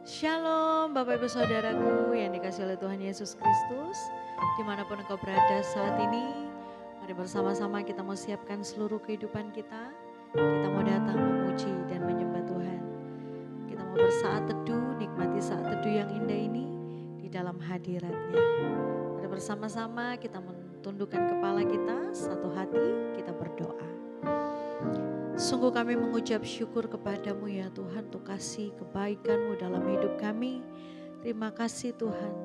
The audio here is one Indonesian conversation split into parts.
Shalom Bapak Ibu Saudaraku yang dikasih oleh Tuhan Yesus Kristus. Dimanapun engkau berada saat ini, mari bersama-sama kita mau siapkan seluruh kehidupan kita. Kita mau datang memuji dan menyembah Tuhan. Kita mau bersaat teduh, nikmati saat teduh yang indah ini di dalam hadirat-Nya. Mari bersama-sama kita mentundukkan kepala kita, satu hati kita berdoa. Sungguh kami mengucap syukur kepadamu ya Tuhan untuk kasih kebaikan-Mu dalam hidup kami. Terima kasih Tuhan.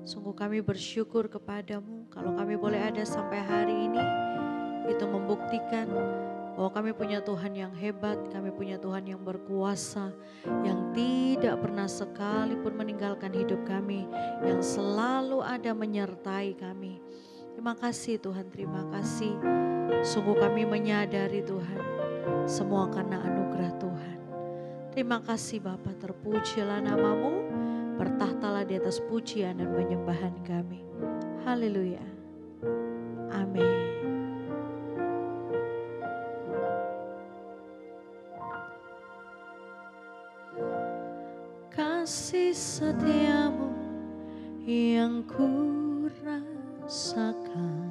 Sungguh kami bersyukur kepadamu kalau kami boleh ada sampai hari ini. Itu membuktikan bahwa kami punya Tuhan yang hebat, kami punya Tuhan yang berkuasa, yang tidak pernah sekalipun meninggalkan hidup kami, yang selalu ada menyertai kami. Terima kasih Tuhan, terima kasih. Sungguh kami menyadari Tuhan, semua karena anugerah Tuhan. Terima kasih Bapa, terpujilah nama-Mu, bertahtalah di atas pujian dan penyembahan kami. Haleluya. Amin. Kasih setia-Mu yang ku rasakan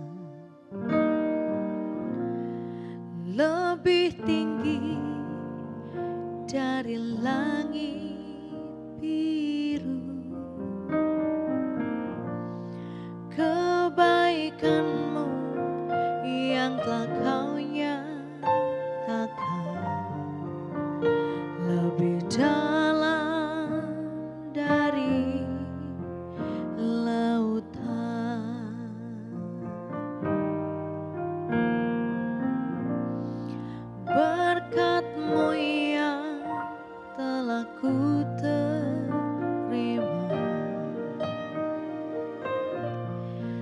lebih tinggi dari langit biru. Kebaikan-Mu yang telah Kau nyatakan lebih dalam dari lautan. Berkat-Mu yang telah ku terima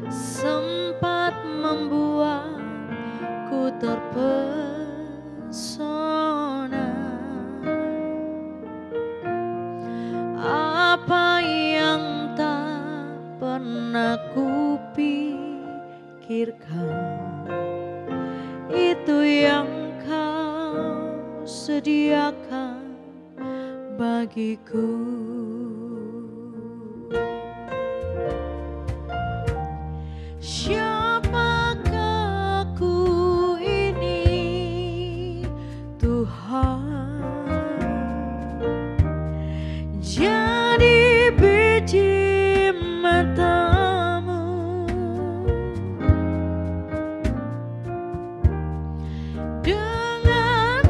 sempat membuatku terpesona. Apa yang tak pernah ku pikirkan, itu yang Kau sediakan bagiku. Siapakah aku ini Tuhan? Jadi biji mata-Mu. Dengan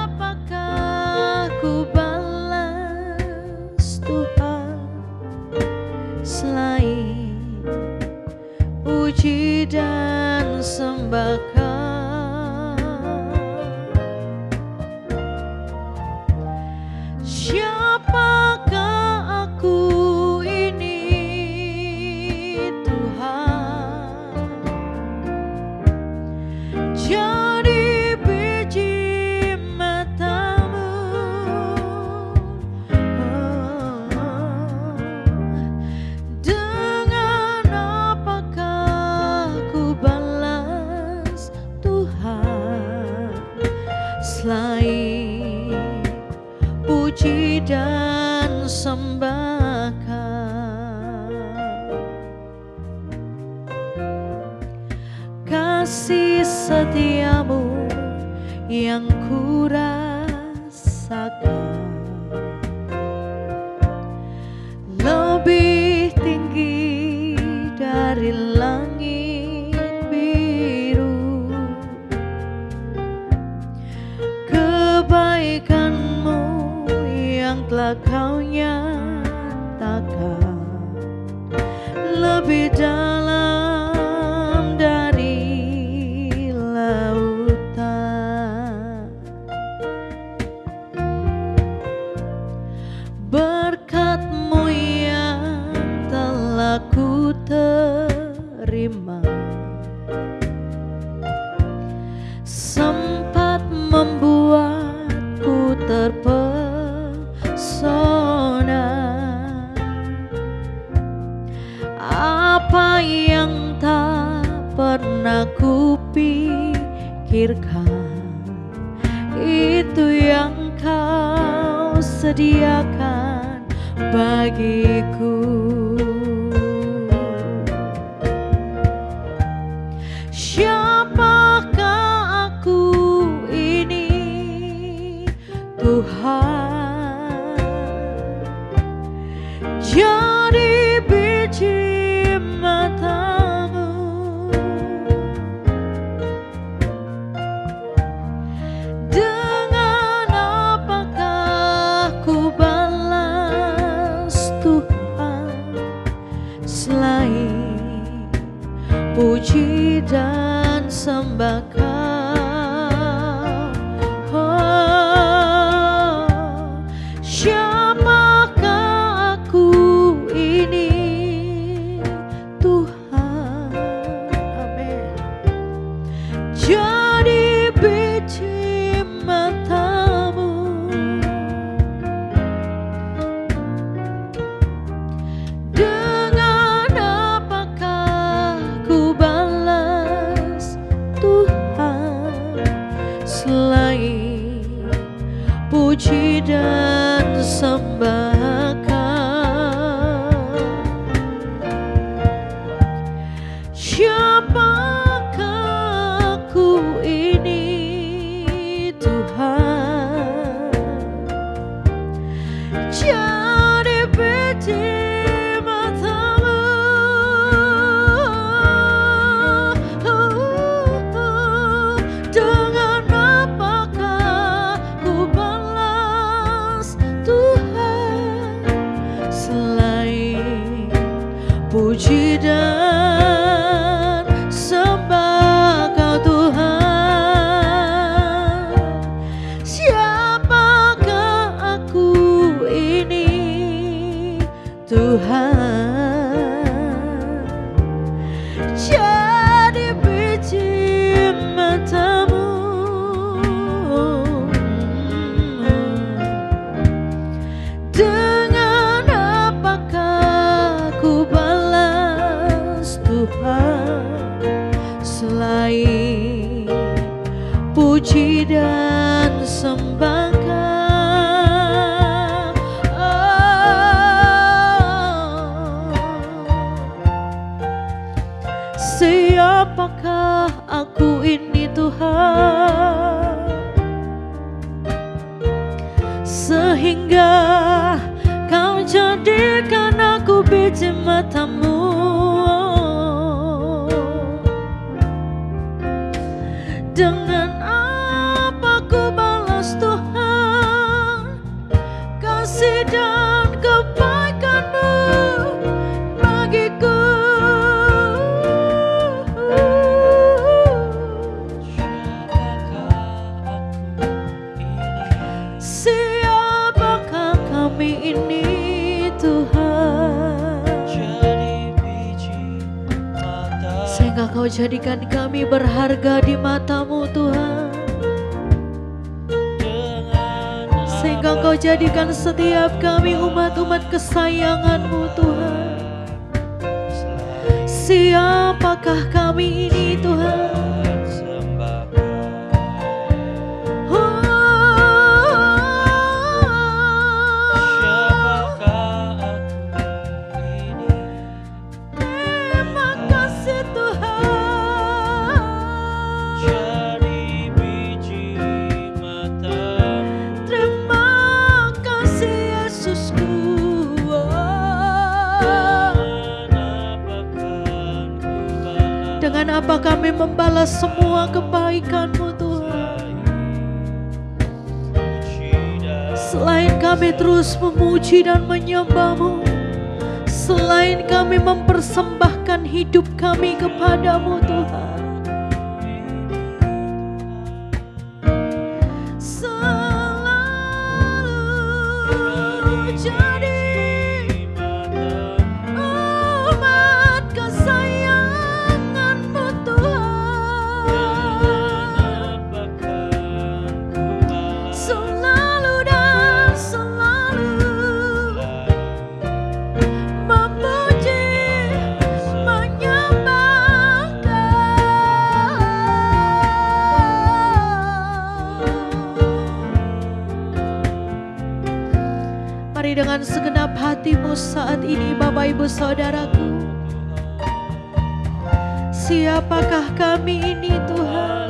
apakah ku balas Tuhan selain puji dan sembahkan? Siapakah aku ini Tuhan? Jadi biji mata-Mu. Dengan apakah ku balas Tuhan selain puji dan sembahkan? Kasih setia-Mu yang ku rasakan lebih tinggi dari langit biru. Kebaikan-Mu yang telah Kau nyatakan lebih dalam dari lautan. Berkat-Mu yang telah ku terima sempat membuatku terpesona. Apa yang tak pernah ku pikirkan, itu yang Kau sediakan bagiku. Siapakah aku ini, Tuhan? Jadi biji matamu, dengan apakah ku balas Tuhan selain puji dan sembah Kau. Oh, siapakah aku ini, Tuhan? Amin. Jadi biji matamu, dengan apakah ku balas Tuhan selain puji dan sembah Kau. Siapakah aku ini, Tuhan? Jadi biji matamu, dengan apakah ku balas Tuhan selain puji dan sembah Kau, Tuhan. Siapakah aku ini, Tuhan? Jadi biji matamu, dengan apakah ku balas Tuhan selain puji dan sembah Kau. Siapakah aku ini, Tuhan, sehingga Kau jadikan aku biji matamu? Dengan apa ku balas Tuhan kasih dan kebaikan-Mu bagiku? Siapakah kami ini, Tuhan? Sehingga Kau jadikan kami berharga di mata-Mu, Tuhan. Sehingga Kau jadikan setiap kami umat-umat kesayangan-Mu, Tuhan. Siapakah kami ini, Tuhan? Dengan apa kami membalas semua kebaikan-Mu, Tuhan? Selain kami terus memuji dan menyembah-Mu, selain kami mempersembahkan hidup kami kepada-Mu, Tuhan. Selalu jadi umat kesayangan-Mu, Tuhan. Selalu dan selalu memuji, menyembah Kau. Mari dengan segenap hatimu saat ini Bapak Ibu Saudaraku. Siapakah kami ini Tuhan?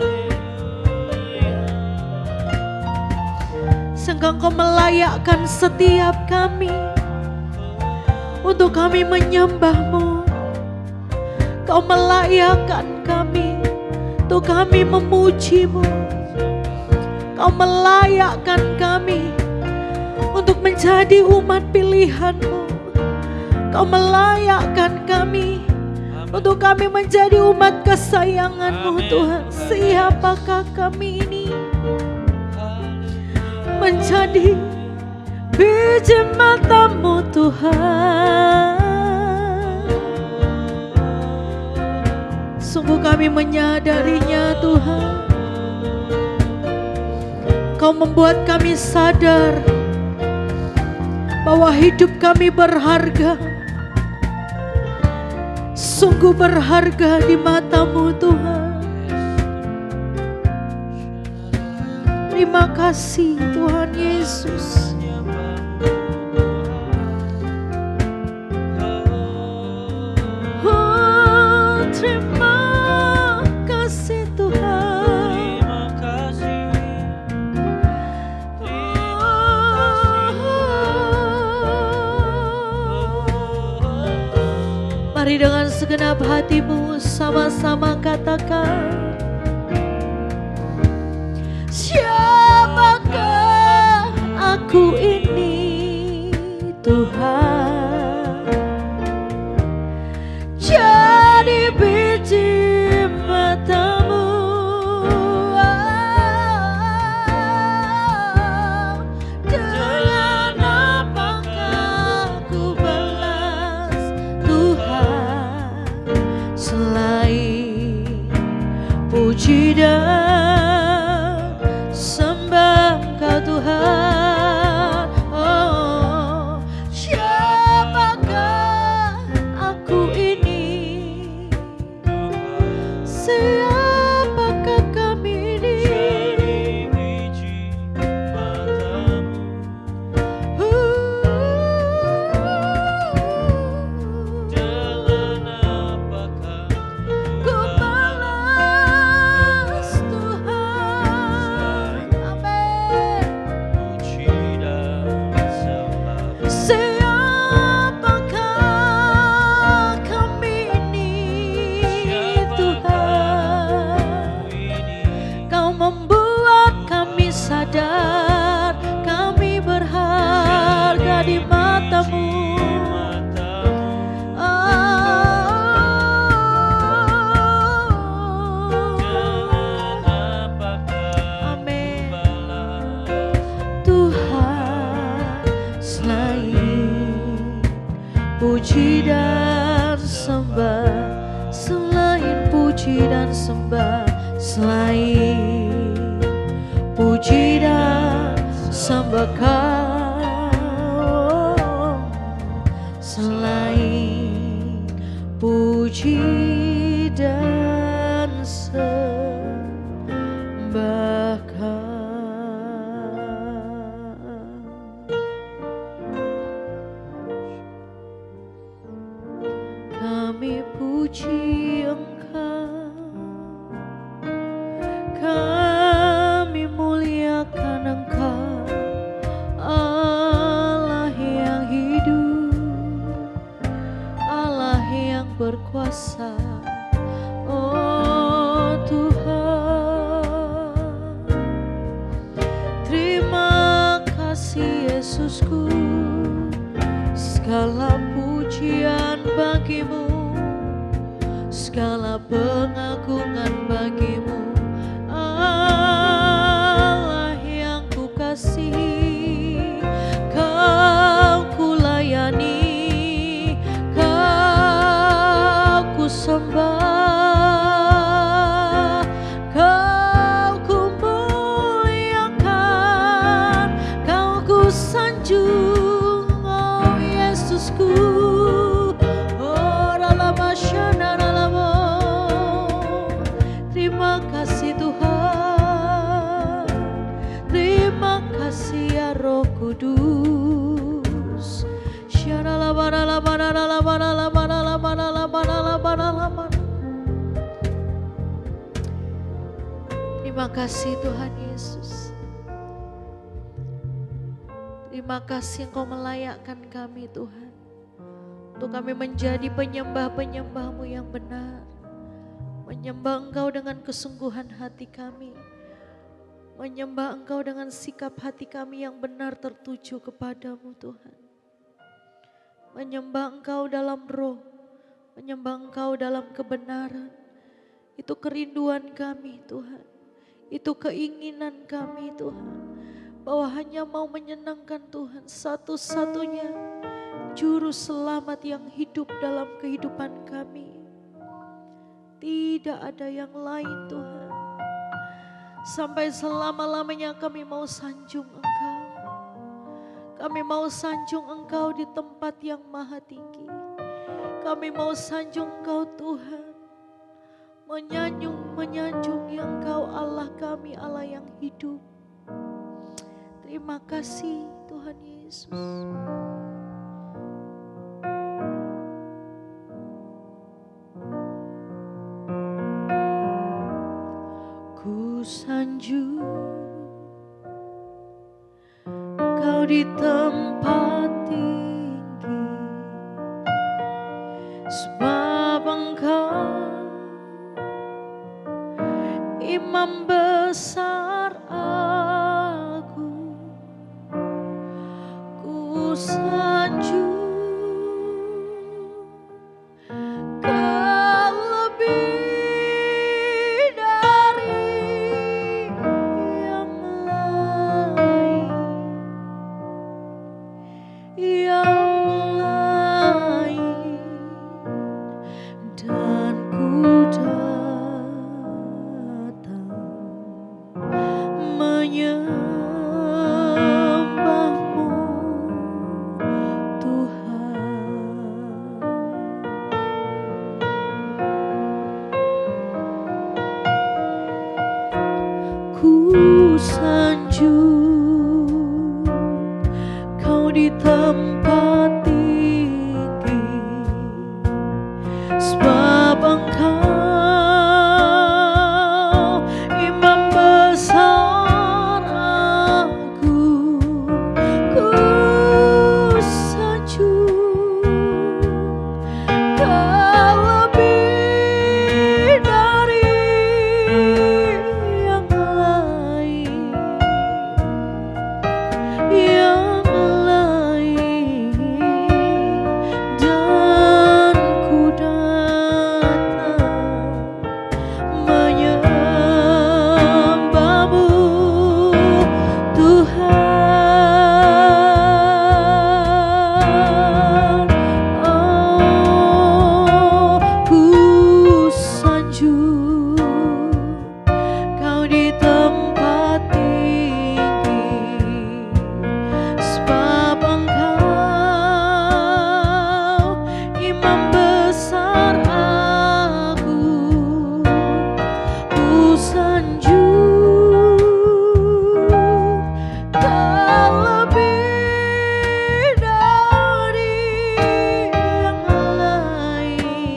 Sehingga Engkau melayakkan setiap kami untuk kami menyembah-Mu. Kau melayakkan kami untuk kami memuji-Mu. Kau melayakkan kami untuk menjadi umat pilihan-Mu. Kau melayakkan kami untuk kami menjadi umat kesayangan-Mu Tuhan. Siapakah kami ini? Menjadi biji mata-Mu Tuhan. Sungguh kami menyadarinya Tuhan. Kau membuat kami sadar bahwa hidup kami berharga. Sungguh berharga di mata-Mu Tuhan. Terima kasih Tuhan Yesus. Oh, terima kasih Tuhan. Mari dengan segenap hatimu sama-sama katakan, siapakah aku ini Tuhan? Jadi biji mata-Mu. Dengan apakah ku balas Tuhan selain puji dan sembah Engkau Tuhan. Oh, siapakah aku ini? Siapakah kami ini? Ku balas Tuhan. Amin. Siapakah kami ini Tuhan? Kau membuat kami sadar kami berharga di mata-Mu. Amin. Tuhan, selain puji dan sembah, selain puji dan sembah, selain puji dan sembah Kau, selain puji dan sembah Kau. Kami puji Engkau, kami muliakan Engkau, Allah yang hidup, Allah yang berkuasa. Oh Tuhan, terima kasih Yesusku. Segala pujian bagi-Mu, segala pengagungan bagi-Mu, Allah yang ku kasihi. Kau ku layani, Kau ku sembah, Kau ku muliakan, Kau ku sanjung. Oh Yesusku, oh terima kasih Tuhan, terima kasih ya Roh Kudus. Yesus. Terima kasih Tuhan Yesus. Terima kasih Engkau melayakkan kami Tuhan, untuk kami menjadi penyembah-penyembah-Mu yang benar. Menyembah Engkau dengan kesungguhan hati kami. Menyembah Engkau dengan sikap hati kami yang benar tertuju kepadamu Tuhan. Menyembah Engkau dalam roh, menyembah Engkau dalam kebenaran. Itu kerinduan kami Tuhan. Itu keinginan kami Tuhan. Bahwa hanya mau menyenangkan Tuhan, satu-satunya juru selamat yang hidup dalam kehidupan kami. Tidak ada yang lain Tuhan. Sampai selama-lamanya kami mau sanjung Engkau. Kami mau sanjung Engkau di tempat yang maha tinggi. Kami mau sanjung Engkau Tuhan. Menyanjungi Engkau Allah kami, Allah yang hidup. Terima kasih Tuhan Yesus. Ku sanjung Kau di tempat tinggi, sebab Engkau Imam besar aku. Ku sanjung Kau lebih dari yang lain, dan ku datang menyembahmu Tuhan. Ku sanjung Kau di tempat tinggi, sebab Engkau Imam besar aku. Ku sanjung Kau lebih dari yang lain, dan ku datang menyembahmu Tuhan. Oh, ku sanjung Kau di tempat tinggi, sebab Engkau Imam besar aku. Ku sanjung Kau lebih dari yang lain,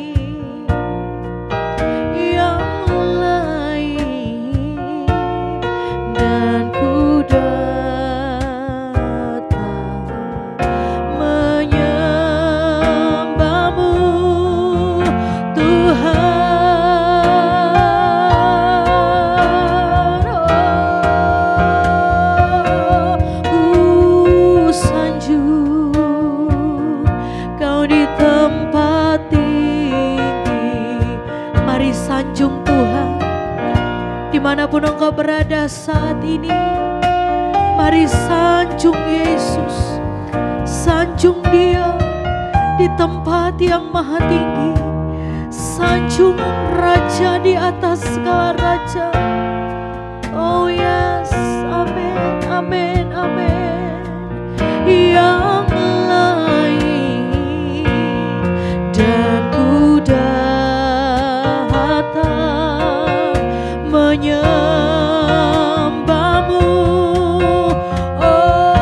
dan ku datang menyembahmu Tuhan. Ku sanjung Kau di tempat tinggi. Mari sanjung Tuhan dimanapun Engkau berada saat ini. Mari sanjung Yesus, sanjung Dia di tempat yang maha tinggi. Sanjung Raja di atas segala raja. Oh yes, amin, amin, amin. Yang lain, dan ku datang menyembahmu. Oh,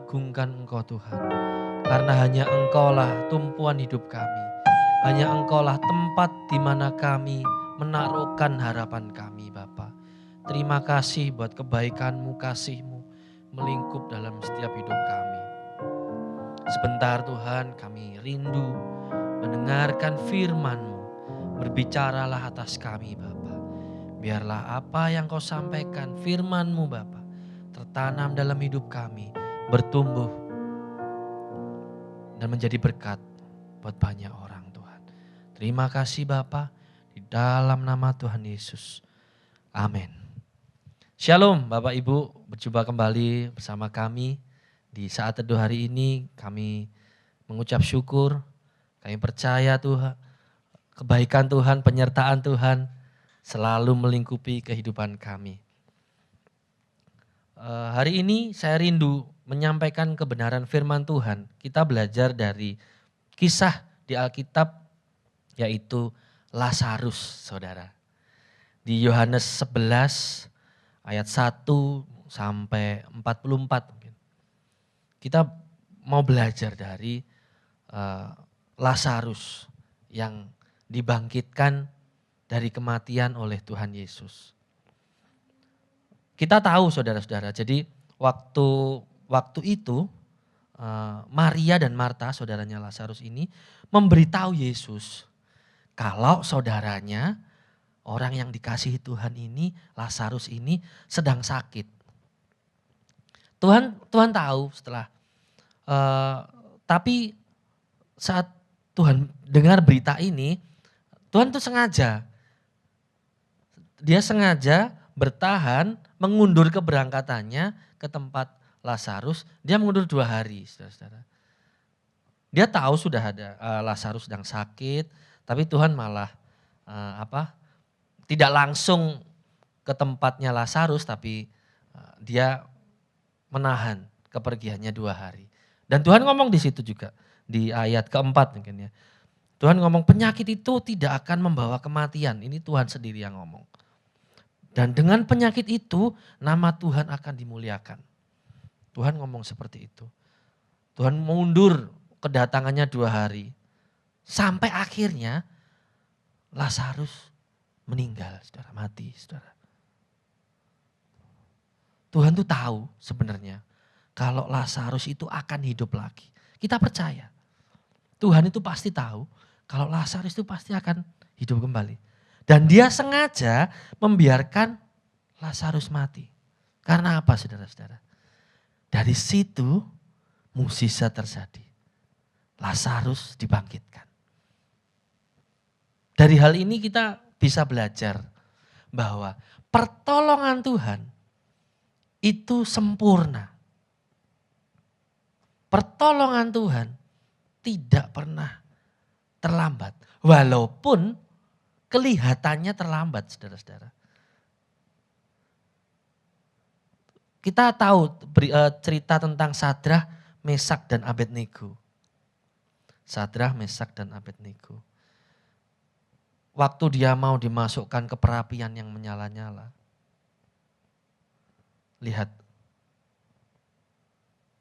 mengagungkan Engkau Tuhan. Karena hanya Engkaulah tumpuan hidup kami. Hanya Engkaulah tempat di mana kami menaruhkan harapan kami Bapa. Terima kasih buat kebaikan-Mu, kasih-Mu melingkup dalam setiap hidup kami. Sebentar Tuhan, kami rindu mendengarkan firman-Mu. Berbicaralah atas kami Bapa. Biarlah apa yang Kau sampaikan, firman-Mu Bapa, tertanam dalam hidup kami, bertumbuh dan menjadi berkat buat banyak orang Tuhan. Terima kasih Bapa, di dalam nama Tuhan Yesus. Amin. Shalom Bapak Ibu, berjumpa kembali bersama kami di saat teduh hari ini. Kami mengucap syukur, kami percaya Tuhan, kebaikan Tuhan, penyertaan Tuhan selalu melingkupi kehidupan kami. Hari ini saya rindu menyampaikan kebenaran firman Tuhan. Kita belajar dari kisah di Alkitab yaitu Lazarus, saudara. Di Yohanes 11 ayat 1 sampai 44 mungkin. Kita mau belajar dari Lazarus yang dibangkitkan dari kematian oleh Tuhan Yesus. Kita tahu saudara-saudara, jadi waktu itu Maria dan Marta, saudaranya Lazarus ini, memberitahu Yesus kalau saudaranya, orang yang dikasihi Tuhan ini, Lazarus ini sedang sakit. Tuhan tahu setelah, tapi saat Tuhan dengar berita ini, Tuhan tuh dia sengaja bertahan, mengundur keberangkatannya ke tempat Lazarus, dia mundur 2 hari, saudara-saudara. Dia tahu sudah ada Lazarus sedang sakit, tapi Tuhan malah tidak langsung ke tempatnya Lazarus, tapi dia menahan kepergiannya 2 hari. Dan Tuhan ngomong di situ juga, di ayat keempat mungkin ya. Tuhan ngomong penyakit itu tidak akan membawa kematian, ini Tuhan sendiri yang ngomong. Dan dengan penyakit itu nama Tuhan akan dimuliakan. Tuhan ngomong seperti itu. Tuhan mundur kedatangannya 2 hari. Sampai akhirnya Lazarus meninggal, saudara, mati, saudara. Tuhan tuh tahu sebenarnya kalau Lazarus itu akan hidup lagi. Kita percaya. Tuhan itu pasti tahu kalau Lazarus itu pasti akan hidup kembali. Dan dia sengaja membiarkan Lazarus mati. Karena apa saudara-saudara? Dari situ mukjizat terjadi. Lazarus dibangkitkan. Dari hal ini kita bisa belajar bahwa pertolongan Tuhan itu sempurna. Pertolongan Tuhan tidak pernah terlambat. Walaupun kelihatannya terlambat, saudara-saudara. Kita tahu cerita tentang Sadrah, Mesak, dan Abednego. Sadrah, Mesak, dan Abednego. Waktu dia mau dimasukkan ke perapian yang menyala-nyala. Lihat.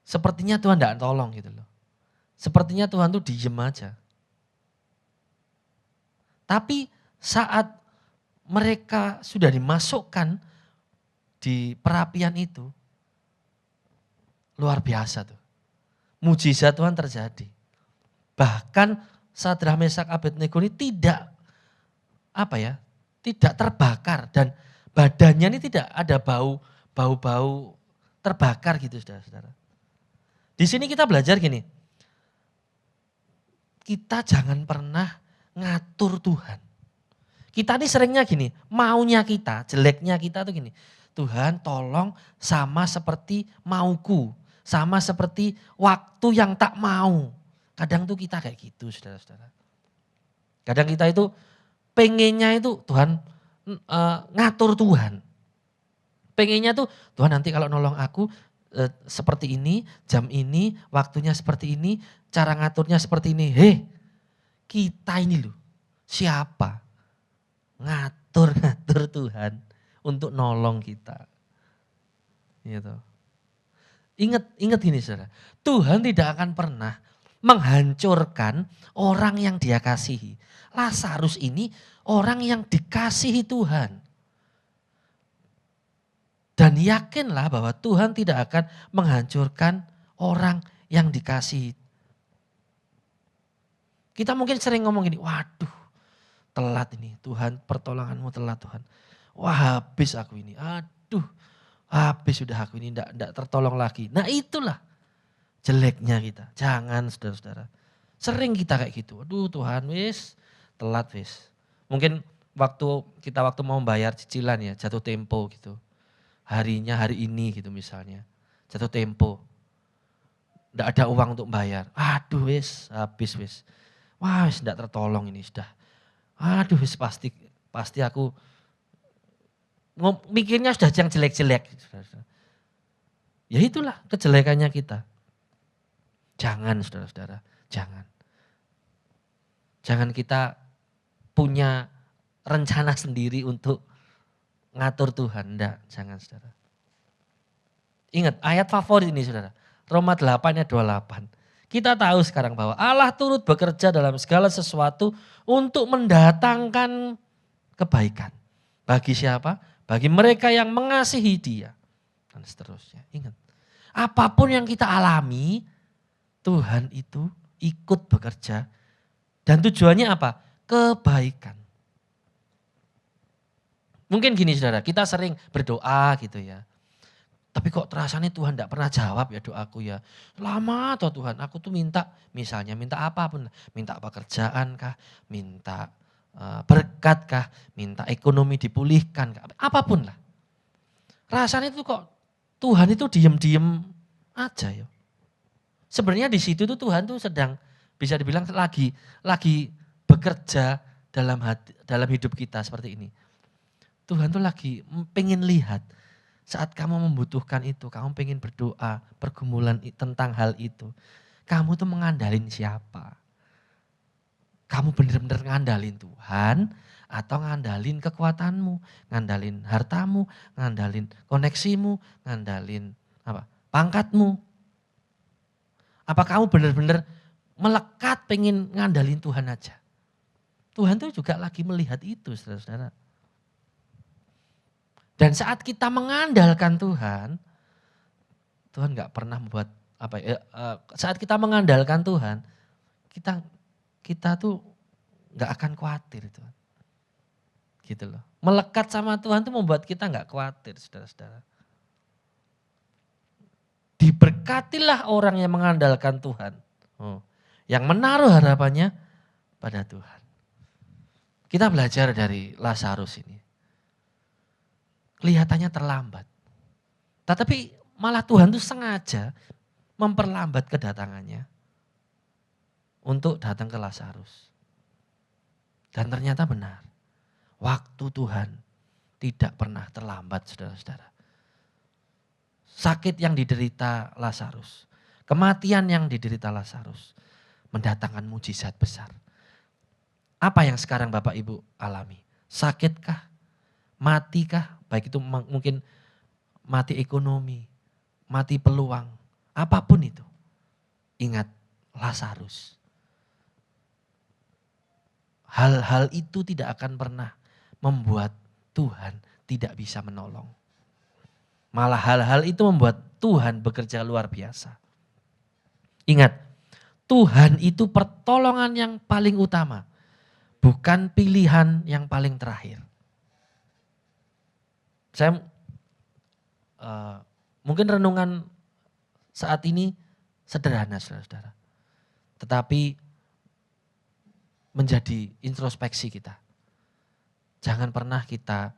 Sepertinya Tuhan tidak tolong gitu loh. Sepertinya Tuhan tuh diem aja. Tapi saat mereka sudah dimasukkan di perapian itu, luar biasa tuh. Mujizat Tuhan terjadi. Bahkan Sadrah, Mesak, Abednego ini tidak terbakar dan badannya ini tidak ada bau terbakar gitu saudara-saudara. Di sini kita belajar gini, kita jangan pernah ngatur Tuhan. Kita ini seringnya gini, maunya kita, jeleknya kita tuh gini, Tuhan tolong sama seperti mauku, sama seperti waktu yang tak mau. Kadang tuh kita kayak gitu saudara-saudara. Kadang kita itu pengennya itu Tuhan ngatur Tuhan. Pengennya tuh Tuhan nanti kalau nolong aku seperti ini, jam ini, waktunya seperti ini, cara ngaturnya seperti ini. Hei, kita ini loh, siapa? Ngatur Tuhan untuk nolong kita. Gitu. Ingat gini saudara, Tuhan tidak akan pernah menghancurkan orang yang dia kasihi. Lazarus ini orang yang dikasihi Tuhan. Dan yakinlah bahwa Tuhan tidak akan menghancurkan orang yang dikasihi. Kita mungkin sering ngomong gini, waduh telat ini Tuhan, pertolonganmu telat Tuhan. Wah habis aku ini, aduh habis sudah aku ini enggak tertolong lagi. Nah itulah jeleknya kita. Jangan saudara-saudara. Sering kita kayak gitu, aduh Tuhan wis telat wis. Mungkin waktu mau bayar cicilan ya jatuh tempo gitu. Harinya hari ini gitu misalnya. Jatuh tempo. Enggak ada uang untuk bayar. Aduh wis habis wis. Wah wis enggak tertolong ini sudah. Aduh wis pasti aku mikirnya sudah yang jelek-jelek. Ya itulah kejelekannya kita. Jangan saudara-saudara, jangan. Jangan kita punya rencana sendiri untuk ngatur Tuhan. Enggak, jangan saudara. Ingat ayat favorit ini saudara. Roma 8 ayat 28. Kita tahu sekarang bahwa Allah turut bekerja dalam segala sesuatu untuk mendatangkan kebaikan. Bagi siapa? Bagi mereka yang mengasihi Dia. Dan seterusnya. Ingat, apapun yang kita alami, Tuhan itu ikut bekerja. Dan tujuannya apa? Kebaikan. Mungkin gini saudara, kita sering berdoa gitu ya. Tapi kok terasanya Tuhan tidak pernah jawab ya doaku ya. Lama toh Tuhan, aku tuh minta apapun. Minta pekerjaan kah, minta berkat kah, minta ekonomi dipulihkan kah, apapun lah. Rasanya itu kok Tuhan itu diem-diem aja ya. Sebenarnya di situ tuh Tuhan tuh sedang bisa dibilang lagi bekerja dalam hidup kita seperti ini. Tuhan tuh lagi pengen lihat saat kamu membutuhkan itu, kamu pengen berdoa, pergumulan tentang hal itu. Kamu tuh mengandalin siapa? Kamu benar-benar ngandalin Tuhan atau ngandalin kekuatanmu, ngandalin hartamu, ngandalin koneksimu, ngandalin pangkatmu. Apa kamu benar-benar melekat pengen ngandalin Tuhan aja? Tuhan tuh juga lagi melihat itu saudara-saudara. Dan saat kita mengandalkan Tuhan gak pernah membuat saat kita mengandalkan Tuhan, kita tuh gak akan khawatir Tuhan. Gitu loh. Melekat sama Tuhan tuh membuat kita gak khawatir saudara-saudara. Diberkatilah orang yang mengandalkan Tuhan. Yang menaruh harapannya pada Tuhan. Kita belajar dari Lazarus ini. Kelihatannya terlambat. Tetapi malah Tuhan tuh sengaja memperlambat kedatangannya. Untuk datang ke Lazarus. Dan ternyata benar. Waktu Tuhan tidak pernah terlambat saudara-saudara. Sakit yang diderita Lazarus, kematian yang diderita Lazarus mendatangkan mujizat besar. Apa yang sekarang Bapak Ibu alami? Sakitkah? Matikah? Baik itu mungkin mati ekonomi, mati peluang, apapun itu. Ingat Lazarus. Hal-hal itu tidak akan pernah membuat Tuhan tidak bisa menolong. Malah hal-hal itu membuat Tuhan bekerja luar biasa. Ingat, Tuhan itu pertolongan yang paling utama. Bukan pilihan yang paling terakhir. Saya mungkin renungan saat ini sederhana saudara-saudara. Tetapi menjadi introspeksi kita. Jangan pernah kita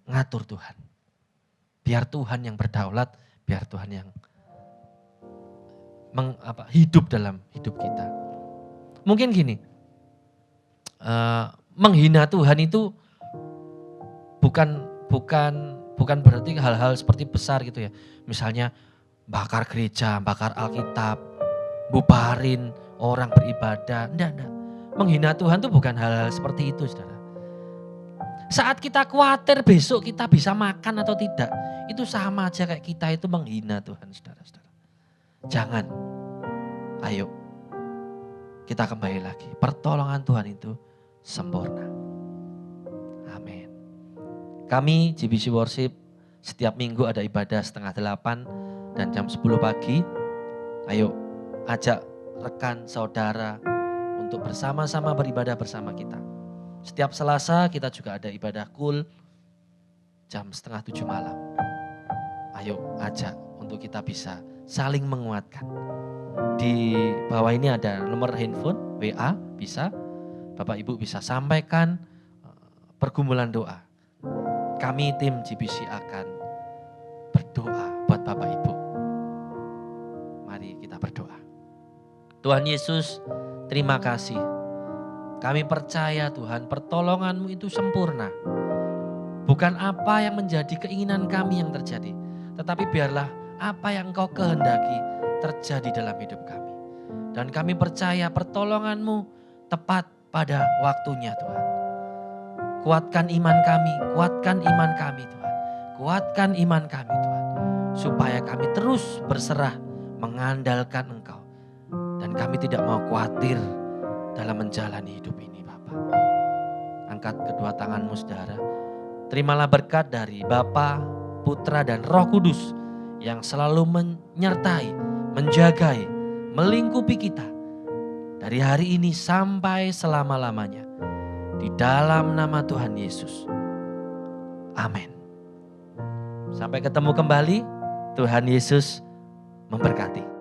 ngatur Tuhan. Biar Tuhan yang berdaulat, biar Tuhan yang hidup dalam hidup kita. Mungkin gini, menghina Tuhan itu bukan berarti hal-hal seperti besar gitu ya. Misalnya bakar gereja, bakar Alkitab, bubarin orang beribadah. Enggak. Menghina Tuhan itu bukan hal-hal seperti itu saudara. Saat kita khawatir besok kita bisa makan atau tidak, itu sama aja kayak kita itu menghina Tuhan, saudara-saudara. Jangan. Ayo kita kembali lagi. Pertolongan Tuhan itu sempurna. Amin. Kami GBC Worship setiap minggu ada ibadah 7:30 dan jam 10 pagi. Ayo ajak rekan saudara untuk bersama-sama beribadah bersama kita. Setiap Selasa kita juga ada ibadah kul jam 6:30 malam. Ayo ajak untuk kita bisa saling menguatkan. Di bawah ini ada nomor handphone, WA bisa. Bapak Ibu bisa sampaikan pergumulan doa. Kami tim GBC akan berdoa buat Bapak Ibu. Mari kita berdoa. Tuhan Yesus, terima kasih. Kami percaya Tuhan, pertolongan-Mu itu sempurna. Bukan apa yang menjadi keinginan kami yang terjadi, tetapi biarlah apa yang Engkau kehendaki terjadi dalam hidup kami. Dan kami percaya pertolongan-Mu tepat pada waktunya Tuhan. Kuatkan iman kami, kuatkan iman kami Tuhan. Kuatkan iman kami Tuhan. Supaya kami terus berserah mengandalkan Engkau. Dan kami tidak mau khawatir dalam menjalani hidup ini Bapa. Angkat kedua tanganmu saudara. Terimalah berkat dari Bapa, Putra dan Roh Kudus yang selalu menyertai, menjagai, melingkupi kita dari hari ini sampai selama-lamanya. Di dalam nama Tuhan Yesus. Amin. Sampai ketemu kembali. Tuhan Yesus memberkati.